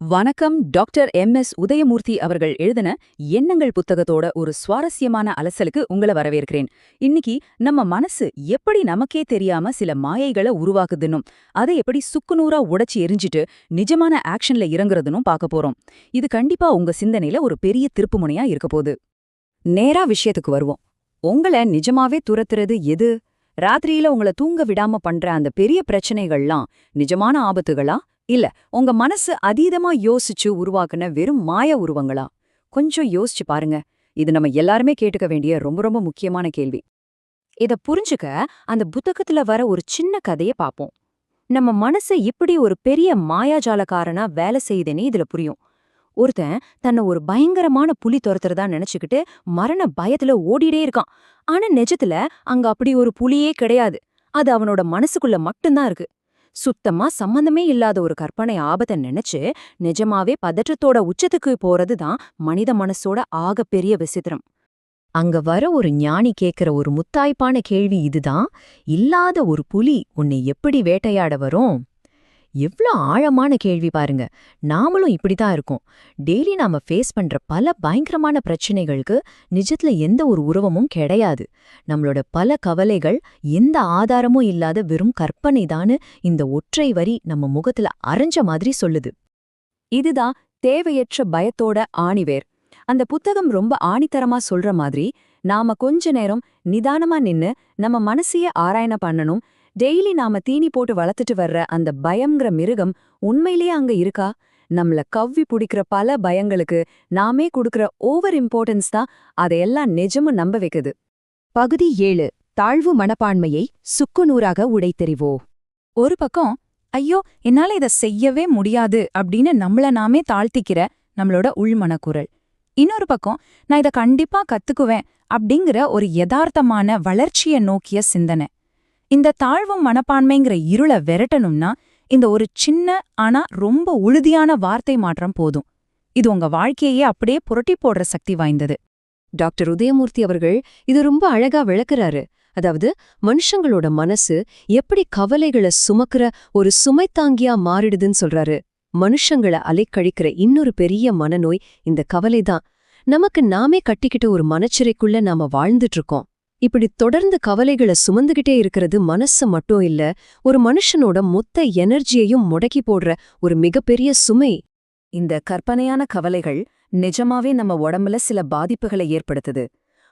வணக்கம். Doctor MS. Udayamurthy அவர்கள் எழுதின எண்ணங்கள் புத்தகத்தோட ஒரு சுவாரஸ்யமான அலசலுக்கு உங்கள வரவேற்கிறேன். இன்னைக்கு நம்ம மனசு எப்படி நமக்கே தெரியாம சில மாயைகளை உருவாக்குதுன்னும், அதை எப்படி சுக்குநூறா உடைச்சு எரிஞ்சிட்டு நிஜமான ஆக்ஷன்ல இறங்குறதுன்னும் பார்க்க போறோம். இது கண்டிப்பா உங்க சிந்தனையில ஒரு பெரிய திருப்புமுனையா இருக்க போகுது. நேரா விஷயத்துக்கு வருவோம். உங்கள நிஜமாவே துரத்துறது எது? ராத்திரியில உங்கள தூங்க விடாம பண்ற அந்த பெரிய பிரச்சனைகள்லாம் நிஜமான ஆபத்துகளா? இல்ல உங்க மனசு அதீதமா யோசிச்சு உருவாக்குன வெறும் மாய உருவங்களா? கொஞ்சம் யோசிச்சு பாருங்க. இது நம்ம எல்லாருமே கேட்டுக்க வேண்டிய ரொம்ப ரொம்ப முக்கியமான கேள்வி. இத புரிஞ்சுக்க அந்த புத்தகத்துல வர ஒரு சின்ன கதைய பாப்போம். நம்ம மனசு இப்படி ஒரு பெரிய மாயாஜாலக்காரனா வேலை செய்யுதுன்னு இதுல புரியும். ஒருத்தன் தன்னை ஒரு பயங்கரமான புலி துரத்துறதா நினைச்சுக்கிட்டு மரண பயத்துல ஓடிட்டே இருக்கான். ஆனா நிஜத்துல அங்க அப்படி ஒரு புலியே கிடையாது. அது அவனோட மனசுக்குள்ள மட்டும்தான் இருக்கு. சுத்தமா சம்பந்தமே இல்லாத ஒரு கற்பனை ஆபத்தை நினைச்சு நிஜமாவே பதற்றத்தோட உச்சத்துக்கு போறதுதான் மனித மனசோட ஆகப்பெரிய விசித்திரம். அங்க வர ஒரு ஞானி கேக்குற ஒரு முத்தாய்ப்பான கேள்வி இதுதான். இல்லாத ஒரு புலி உன்னை எப்படி வேட்டையாட வரும்? எவ்ளோ ஆழமான கேள்வி பாருங்க. நாமளும் இப்படிதான் இருக்கோம். டெய்லி நாம ஃபேஸ் பண்ற பல பயங்கரமான பிரச்சனைகளுக்கு நிஜத்துல எந்த ஒரு உருவமும் கிடையாது. நம்மளோட பல கவலைகள் எந்த ஆதாரமும் இல்லாத வெறும் கற்பனைதான்னு இந்த ஒற்றை வரி நம்ம முகத்துல அரைஞ்ச மாதிரி சொல்லுது. இதுதான் தேவையற்ற பயத்தோட ஆணிவேர். அந்த புத்தகம் ரொம்ப ஆணித்தரமா சொல்ற மாதிரி நாம கொஞ்ச நேரம் நிதானமா நின்னு நம்ம மனசையே ஆராயண பண்ணணும். டெய்லி நாம தீனி போட்டு வளர்த்துட்டு வர்ற அந்த பயம்ங்கிற மிருகம் உண்மையிலேயே அங்க இருக்கா? நம்மள கவ்வி பிடிக்கிற பல பயங்களுக்கு நாமே கொடுக்கிற ஓவர் இம்பார்ட்டன்ஸ் தான் அதையெல்லாம் நிஜமும் நம்ப வைக்குது. பகுதி 7. தாழ்வு மனப்பான்மையை சுக்குநூறாக உடைத்தெறிவோ. ஒரு பக்கம் ஐயோ என்னால இத செய்யவே முடியாது அப்படின்னு நம்மள நாமே தாழ்த்திக்கிற நம்மளோட உள்மனக்குரல். இன்னொரு பக்கம் நான் இத கண்டிப்பா கத்துக்குவேன் அப்படிங்கிற ஒரு யதார்த்தமான வளர்ச்சியை நோக்கிய சிந்தனை. இந்த தாழ்வும் மனப்பான்மைங்கிற இருள விரட்டணும்னா இந்த ஒரு சின்ன ஆனா ரொம்ப உறுதியான வார்த்தை மாற்றம் போதும். இது உங்க வாழ்க்கையே அப்படியே புரட்டி போடுற சக்தி வாய்ந்தது. டாக்டர் உதயமூர்த்தி அவர்கள் இது ரொம்ப அழகா விளக்குறாரு. அதாவது மனுஷங்களோட மனசு எப்படி கவலைகளை சுமக்கிற ஒரு சுமைத்தாங்கியா மாறிடுதுன்னு சொல்றாரு. மனுஷங்களை அலைக்கழிக்கிற இன்னொரு பெரிய மனநோய் இந்த கவலைதான். நமக்கு நாமே கட்டிக்கிட்ட ஒரு மனச்சிறைக்குள்ள நாம வாழ்ந்துட்டு இருக்கோம். இப்படி தொடர்ந்து கவலைகளை சுமந்துகிட்டே இருக்கிறது மனச மட்டும் இல்ல, ஒரு மனுஷனோட மொத்த எனர்ஜியையும் முடக்கி போடுற ஒரு மிகப்பெரிய சுமை. இந்த கற்பனையான கவலைகள் நிஜமாவே நம்ம உடம்புல சில பாதிப்புகளை ஏற்படுத்துது.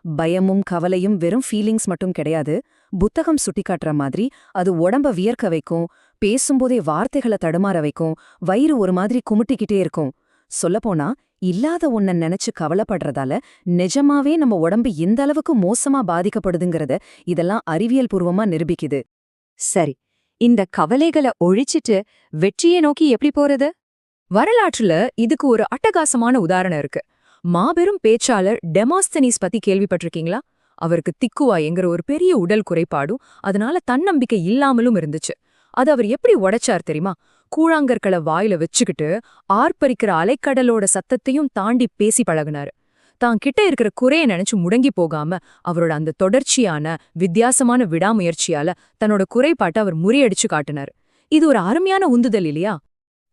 பயமும் கவலையும் வெறும் ஃபீலிங்ஸ் மட்டும் கிடையாது. புத்தகம் சுட்டிக்காட்டுற மாதிரி அது உடம்ப வியர்க்க வைக்கும், பேசும்போதே வார்த்தைகளை தடுமாற வைக்கும், வயிறு ஒரு மாதிரி குமுட்டிக்கிட்டே இருக்கும். சொல்லப்போனா இல்லாத ஒன்ன நினைச்சு கவலைப்படுறதால நிஜமாவே நம்ம உடம்பு எந்த அளவுக்கு மோசமா பாதிக்கப்படுதுங்கிறத இதெல்லாம் அறிவியல் பூர்வமா நிரூபிக்குது. சரி, இந்த கவலைகளை ஒழிச்சிட்டு வெற்றியை நோக்கி எப்படி போறது? வரலாற்றுல இதுக்கு ஒரு அட்டகாசமான உதாரணம் இருக்கு. மாபெரும் பேச்சாளர் டெமோஸ்தனீஸ் பத்தி கேள்விப்பட்டிருக்கீங்களா? அவருக்கு திக்குவாய்ங்கிற ஒரு பெரிய உடல் குறைபாடும் அதனால தன்னம்பிக்கை இல்லாமலும் இருந்துச்சு. அது அவர் எப்படி உடைச்சார் தெரியுமா? கூழாங்கற்களை வாயில வச்சுக்கிட்டு ஆர்ப்பரிக்கிற அலைக்கடலோட சத்தத்தையும் தாண்டி பேசி பழகுனாரு. தான் கிட்ட இருக்கிற குறைய நினைச்சு முடங்கி போகாம அவரோட அந்த தொடர்ச்சியான வித்தியாசமான விடாமுயற்சியால தன்னோட குறைபாட்டை அவர் முறியடிச்சு காட்டினாரு. இது ஒரு அருமையான உந்துதல் இல்லையா?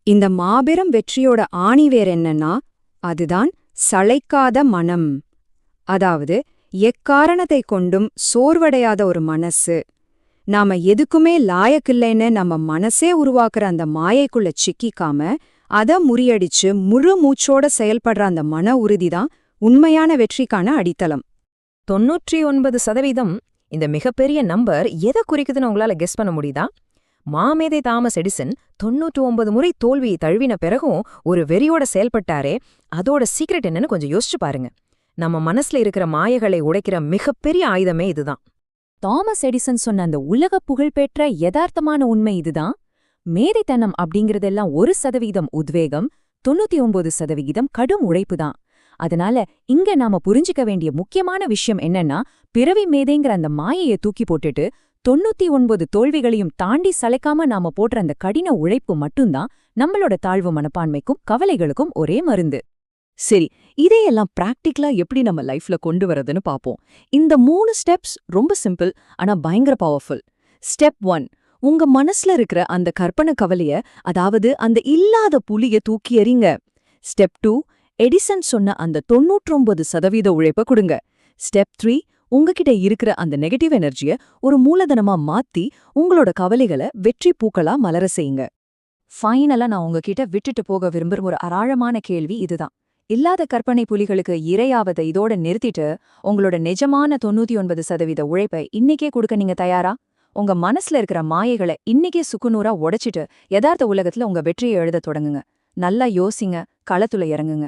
இந்த மாபெரும் வெற்றியோட ஆணிவேர் என்னன்னா, அதுதான் சளைக்காத மனம். அதாவது எக்காரணத்தை கொண்டும் சோர்வடையாத ஒரு மனசு. நாம எதுக்குமே லாயக்கில்லைன்னு நம்ம மனசே உருவாக்குற அந்த மாயைக்குள்ள சிக்கிக்காம அத முறியடிச்சு முழு மூச்சோட செயல்படுற அந்த மன உறுதிதான் உண்மையான வெற்றிக்கான அடித்தளம். 99% இந்த மிகப்பெரிய நம்பர் எதை குறிக்குதுன்னு உங்களால கெஸ் பண்ண முடியுதா? மாமேதை தாமஸ் எடிசன் 99 முறை தோல்வியை தழுவின பிறகும் ஒரு வெறியோட செயல்பட்டாரே, அதோட சீக்ரெட் என்னன்னு கொஞ்சம் யோசிச்சு பாருங்க. நம்ம மனசுல இருக்கிற மாயைகளை உடைக்கிற மிகப்பெரிய ஆயுதமே இதுதான். தாமஸ் எடிசன் சொன்ன அந்த உலக புகழ்பெற்ற யதார்த்தமான உண்மை இதுதான். மேதைத்தனம் அப்படிங்கறதெல்லாம் 1% உத்வேகம், 99% கடும் உழைப்பு தான். அதனால இங்க நாம புரிஞ்சுக்க வேண்டிய முக்கியமான விஷயம் என்னன்னா, பிறவி மேதைங்கிற அந்த மாயையை தூக்கி போட்டுட்டு 99 தோல்விகளையும் தாண்டி சளைக்காம நாம போடுற அந்த கடின உழைப்பு மட்டும்தான் நம்மளோட தாழ்வு மனப்பான்மைக்கும் கவலைகளுக்கும் ஒரே மருந்து. சரி, இதையெல்லாம் பிராக்டிக்கலா எப்படி நம்ம லைஃப்ல கொண்டு வரதுன்னு பாப்போம். இந்த 3 ஸ்டெப்ஸ் ரொம்ப சிம்பிள், ஆனா பயங்கர பவர்ஃபுல். ஸ்டெப் 1, உங்க மனசுல இருக்கிற அந்த கற்பனை கவலைய, அதாவது அந்த இல்லாத புலிய தூக்கி எறிங்க. ஸ்டெப் 2, எடிசன் சொன்ன அந்த 99% உழைப்ப கொடுங்க. ஸ்டெப் 3, உங்ககிட்ட இருக்கிற அந்த நெகட்டிவ் எனர்ஜிய ஒரு மூலதனமா மாத்தி உங்களோட கவலைகள வெற்றி பூக்களா மலர செய்யுங்க. ஃபைனலா நான் உங்ககிட்ட விட்டுட்டு போக விரும்புற ஒரு ஆழமான கேள்வி இதுதான். இல்லாத கற்பனை புலிகளுக்கு இரையாவதை இதோட நிறுத்திட்டு, உங்களோட நிஜமான 99% உழைப்பை இன்னைக்கே கொடுக்க நீங்க தயாரா? உங்க மனசுல இருக்கிற மாயைகளை இன்னைக்கே சுக்குநூறா உடைச்சிட்டு, யதார்த்த உலகத்துல உங்க வெற்றியை எழுத தொடங்குங்க. நல்லா யோசிங்க, களத்துல இறங்குங்க.